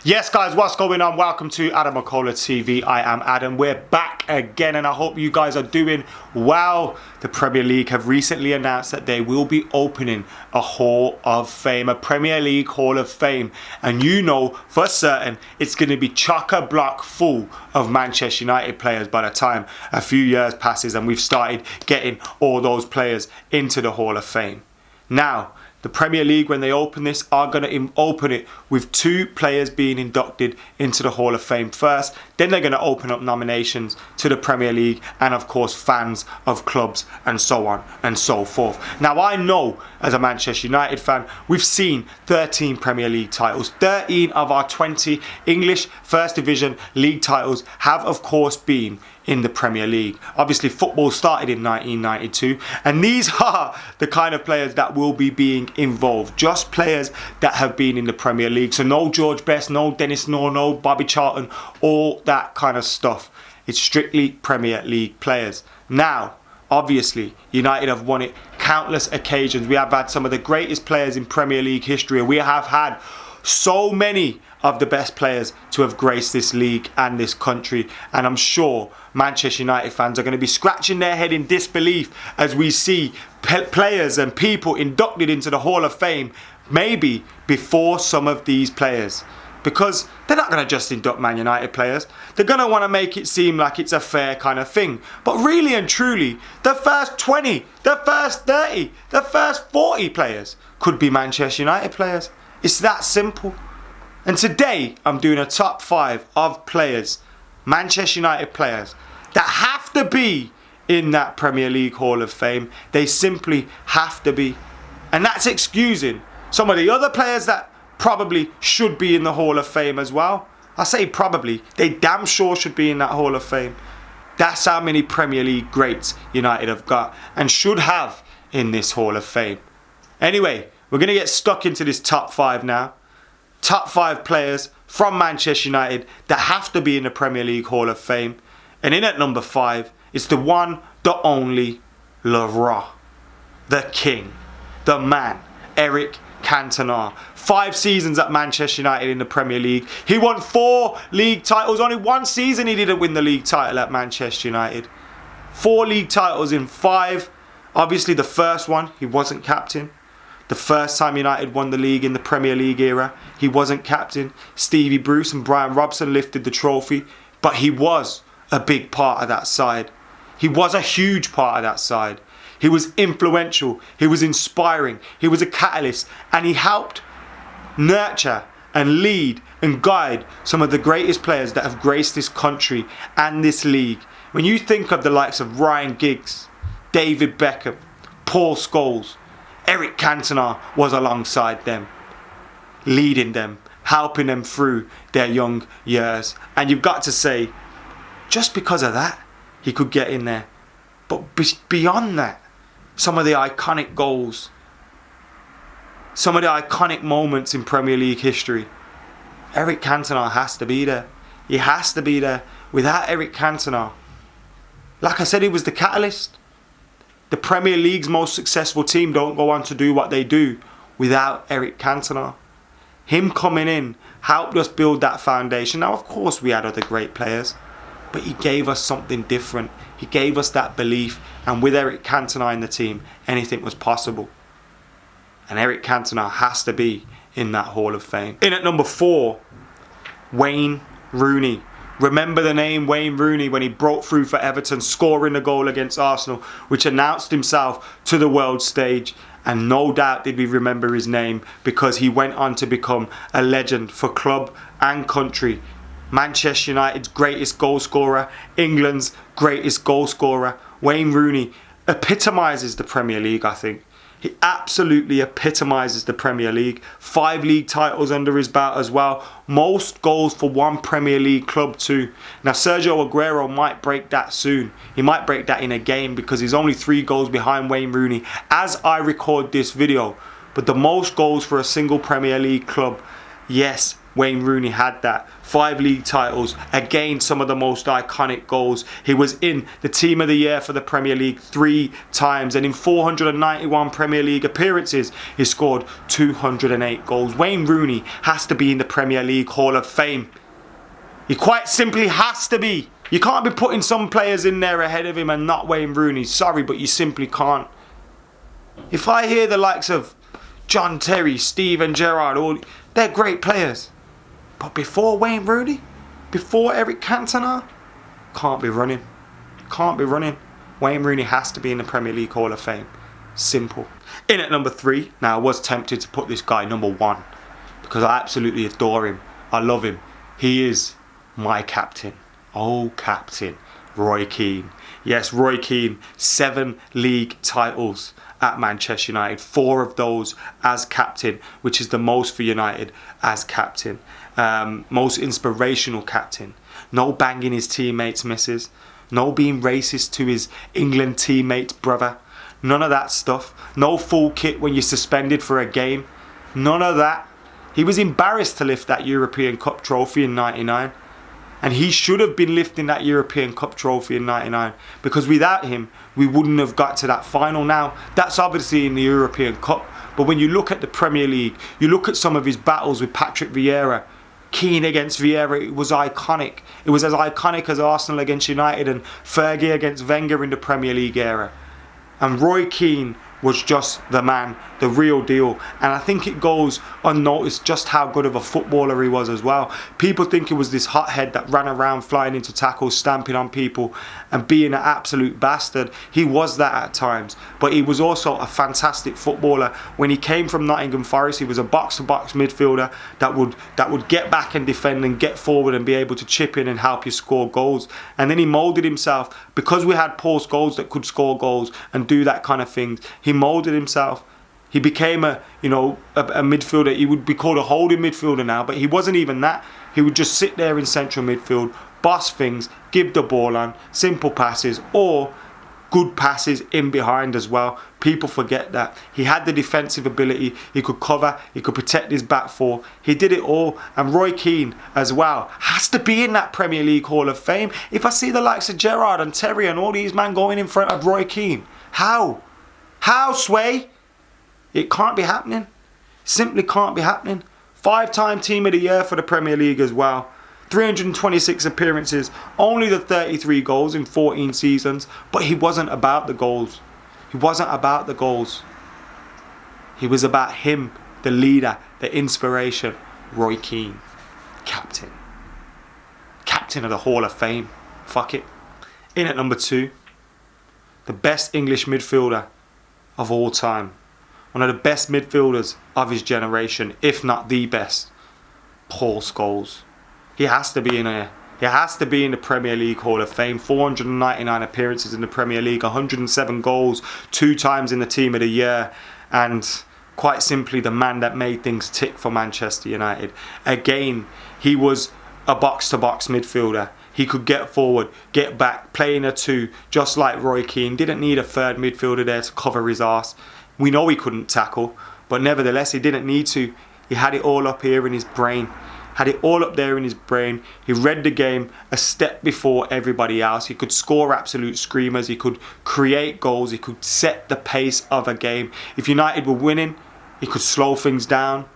Yes guys, what's going on? Welcome to Adam McCullough TV. I am Adam. We're back again and I hope you guys are doing well. The Premier League have recently announced that they will be opening a Hall of Fame, a Premier League Hall of Fame. And you know for certain it's going to be chock-a-block full of Manchester United players by the time a few years passes and we've started getting all those players into the Hall of Fame. Now, the Premier League, when they open this, are going to open it with 2 players being inducted into the Hall of Fame first. Then they're going to open up nominations to the Premier League and, of course, fans of clubs and so on and so forth. Now, I know, as a Manchester United fan, we've seen 13 Premier League titles. 13 of our 20 English First Division League titles have, of course, been in the Premier League. Obviously, football started in 1992, and these are the kind of players that will be being involved. Just players that have been in the Premier League. So no George Best, no Dennis Noor, no Bobby Charlton, all that kind of stuff. It's strictly Premier League players. Now, obviously, United have won it countless occasions. We have had some of the greatest players in Premier League history, and we have had so many of the best players to have graced this league and this country, and I'm sure Manchester United fans are going to be scratching their head in disbelief as we see players and people inducted into the Hall of Fame maybe before some of these players, because they're not going to just induct Man United players. They're going to want to make it seem like it's a fair kind of thing, but really and truly the first 20, the first 30, the first 40 players could be Manchester United players. It's that simple. And today I'm doing a top 5 of players, Manchester United players, that have to be in that Premier League Hall of Fame. They simply have to be. And that's excusing some of the other players that probably should be in the Hall of Fame as well. I say probably, they damn sure should be in that Hall of Fame. That's how many Premier League greats United have got and should have in this Hall of Fame. Anyway, we're going to get stuck into this top 5 now. Top 5 players from Manchester United that have to be in the Premier League Hall of Fame. And in at number 5 is the one, the only, Le Roi, the king, the man, Eric Cantona. 5 seasons at Manchester United in the Premier League. He won 4 league titles. Only 1 season he didn't win the league title at Manchester United. 4 league titles in 5. Obviously the first one, he wasn't captain. The first time United won the league in the Premier League era, he wasn't captain. Stevie Bruce and Brian Robson lifted the trophy, but he was a big part of that side. He was a huge part of that side. He was influential, he was inspiring, he was a catalyst, and he helped nurture and lead and guide some of the greatest players that have graced this country and this league. When you think of the likes of Ryan Giggs, David Beckham, Paul Scholes, Eric Cantona was alongside them, leading them, helping them through their young years. And you've got to say, just because of that, he could get in there. But beyond that, some of the iconic goals, some of the iconic moments in Premier League history, Eric Cantona has to be there. He has to be there. Without Eric Cantona, like I said, he was the catalyst. The Premier League's most successful team don't go on to do what they do without Eric Cantona. Him coming in helped us build that foundation. Now, of course, we had other great players, but he gave us something different. He gave us that belief, and with Eric Cantona in the team, anything was possible. And Eric Cantona has to be in that Hall of Fame. In at number 4, Wayne Rooney. Remember the name Wayne Rooney when he broke through for Everton, scoring a goal against Arsenal, which announced himself to the world stage. And no doubt did we remember his name because he went on to become a legend for club and country. Manchester United's greatest goal scorer, England's greatest goal scorer. Wayne Rooney epitomises the Premier League, I think. He absolutely epitomises the Premier League. 5 league titles under his belt as well. Most goals for one Premier League club too. Now Sergio Aguero might break that soon. He might break that in a game because he's only 3 goals behind Wayne Rooney as I record this video. But the most goals for a single Premier League club, yes, Wayne Rooney had that. 5 league titles, again some of the most iconic goals. He was in the Team of the Year for the Premier League 3 times, and in 491 Premier League appearances he scored 208 goals. Wayne Rooney has to be in the Premier League Hall of Fame. He quite simply has to be. You can't be putting some players in there ahead of him and not Wayne Rooney. Sorry, but you simply can't. If I hear the likes of John Terry, Steven Gerrard, they're great players. But before Wayne Rooney, before Eric Cantona, can't be running. Can't be running. Wayne Rooney has to be in the Premier League Hall of Fame. Simple. In at number 3, now I was tempted to put this guy number 1 because I absolutely adore him. I love him. He is my captain. Oh, captain. Roy Keane. Yes, Roy Keane, 7 league titles at Manchester United. 4 of those as captain, which is the most for United as captain. Most inspirational captain. No banging his teammates' misses. No being racist to his England teammate's brother. None of that stuff. No full kit when you're suspended for a game. None of that. He was embarrassed to lift that European Cup trophy in '99. And he should have been lifting that European Cup trophy in '99. Because without him, we wouldn't have got to that final. Now, that's obviously in the European Cup. But when you look at the Premier League, you look at some of his battles with Patrick Vieira, Keane against Vieira, it was iconic. It was as iconic as Arsenal against United and Fergie against Wenger in the Premier League era. And Roy Keane was just the man, the real deal. And I think it goes unnoticed just how good of a footballer he was as well. People think he was this hothead that ran around flying into tackles, stamping on people and being an absolute bastard. He was that at times, but he was also a fantastic footballer. When he came from Nottingham Forest, he was a box-to-box midfielder that would get back and defend and get forward and be able to chip in and help you score goals. And then he moulded himself, because we had Paul Scholes that could score goals and do that kind of thing. He moulded himself. He became a midfielder. He would be called a holding midfielder now, but he wasn't even that. He would just sit there in central midfield, boss things, give the ball on, simple passes, or good passes in behind as well. People forget that. He had the defensive ability. He could cover. He could protect his back four. He did it all. And Roy Keane as well has to be in that Premier League Hall of Fame. If I see the likes of Gerrard and Terry and all these men going in front of Roy Keane, how? How, Sway? It can't be happening. Simply can't be happening. 5-time Team of the Year for the Premier League as well. 326 appearances, only the 33 goals in 14 seasons, but he wasn't about the goals. He wasn't about the goals. He was about him, the leader, the inspiration. Roy Keane, captain. Captain of the Hall of Fame. Fuck it. In at number 2, the best English midfielder of all time. One of the best midfielders of his generation, if not the best. Paul Scholes. He has to be in here. He has to be in the Premier League Hall of Fame. 499 appearances in the Premier League, 107 goals, 2 times in the Team of the Year, and quite simply the man that made things tick for Manchester United. Again, he was a box-to-box midfielder. He could get forward, get back, play in a 2, just like Roy Keane. Didn't need a third midfielder there to cover his arse. We know he couldn't tackle, but nevertheless, he didn't need to. He had it all up here in his brain. Had it all up there in his brain. He read the game a step before everybody else. He could score absolute screamers. He could create goals. He could set the pace of a game. If United were winning, he could slow things down.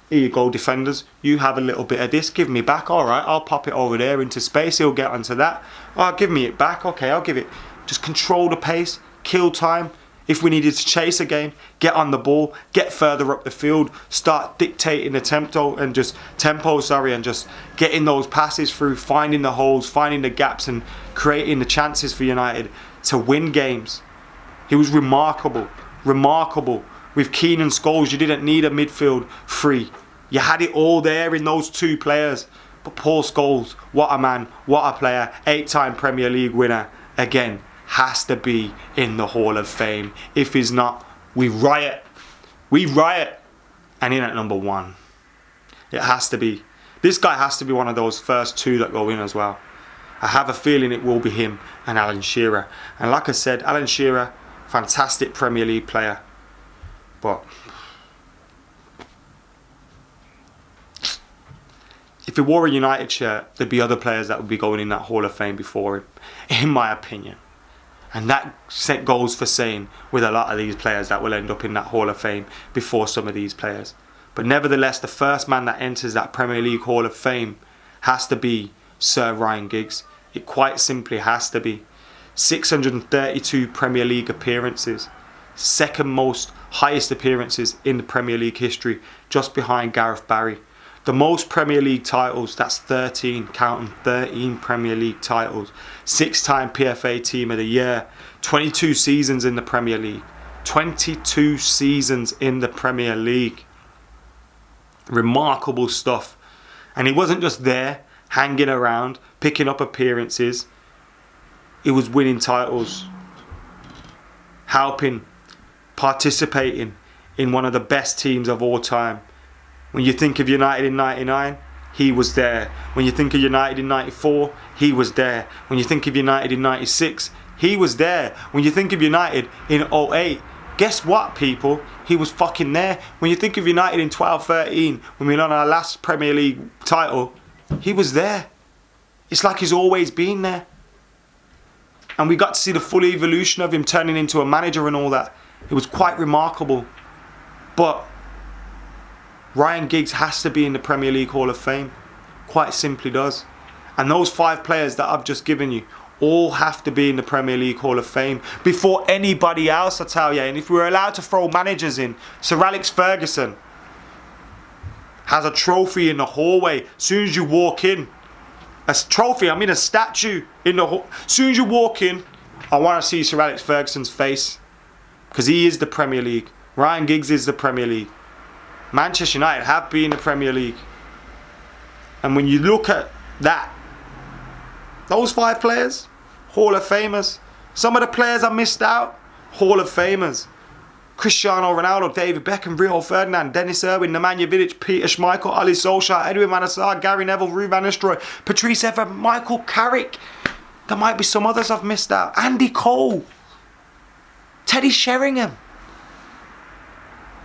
Here you go, defenders. You have a little bit of this. Give me back. All right, I'll pop it over there into space. He'll get onto that. Oh, give me it back. Okay, I'll give it. Just control the pace. Kill time. If we needed to chase a game, get on the ball, get further up the field, start dictating the tempo and just getting those passes through, finding the holes, finding the gaps and creating the chances for United to win games. He was remarkable. With Keane and Scholes, you didn't need a midfield 3. You had it all there in those 2 players. But Paul Scholes, what a man, what a player, 8-time Premier League winner, again, has to be in the Hall of Fame. If he's not, we riot. We riot. And in at number 1, it has to be. This guy has to be one of those first 2 that go in as well. I have a feeling it will be him and Alan Shearer. And like I said, Alan Shearer, fantastic Premier League player. But if he wore a United shirt, there'd be other players that would be going in that Hall of Fame before him, in my opinion. And that goes for saying with a lot of these players that will end up in that Hall of Fame before some of these players. But nevertheless, the first man that enters that Premier League Hall of Fame has to be Sir Ryan Giggs. It quite simply has to be. 632 Premier League appearances. Second most highest appearances in the Premier League history, just behind Gareth Barry. The most Premier League titles, that's 13, counting 13 Premier League titles. 6-time PFA Team of the Year. 22 seasons in the Premier League. 22 seasons in the Premier League. Remarkable stuff. And he wasn't just there, hanging around, picking up appearances. He was winning titles. Helping, participating in one of the best teams of all time. When you think of United in 99, he was there. When you think of United in 94, he was there. When you think of United in 96, he was there. When you think of United in 08, guess what, people? He was fucking there. When you think of United in 12-13, when we won our last Premier League title, he was there. It's like he's always been there. And we got to see the full evolution of him turning into a manager and all that. It was quite remarkable. But Ryan Giggs has to be in the Premier League Hall of Fame. Quite simply does. And those 5 players that I've just given you all have to be in the Premier League Hall of Fame before anybody else, I tell you. And if we're allowed to throw managers in, Sir Alex Ferguson has a trophy in the hallway. As soon as you walk in, a trophy, I mean a statue in the hall. As soon as you walk in, I want to see Sir Alex Ferguson's face. Because he is the Premier League. Ryan Giggs is the Premier League. Manchester United have been the Premier League. And when you look at that, those 5 players, Hall of Famers. Some of the players I missed out, Hall of Famers. Cristiano Ronaldo, David Beckham, Rio Ferdinand, Dennis Irwin, Nemanja Vidic, Peter Schmeichel, Ali Solskjaer, Edwin van der Sar, Gary Neville, Ruud van Nistelrooy, Patrice Evra, Michael Carrick. There might be some others I've missed out. Andy Cole. Teddy Sheringham.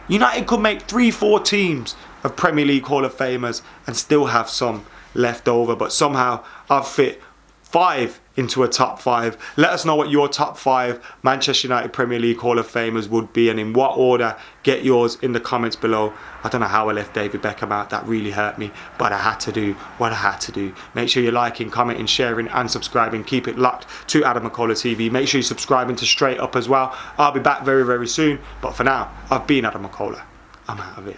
United could make 3-4 teams of Premier League Hall of Famers and still have some left over. But somehow I've fit 5 into a top 5. Let us know what your top 5 Manchester United Premier League Hall of Famers would be and in what order. Get yours in the comments below. I don't know how I left David Beckham out. That really hurt me. But I had to do what I had to do. Make sure you're liking, commenting, sharing and subscribing. Keep it locked to Adam McCullough TV. Make sure you're subscribing to Straight Up as well. I'll be back very, very soon. But for now, I've been Adam McCullough. I'm out of here.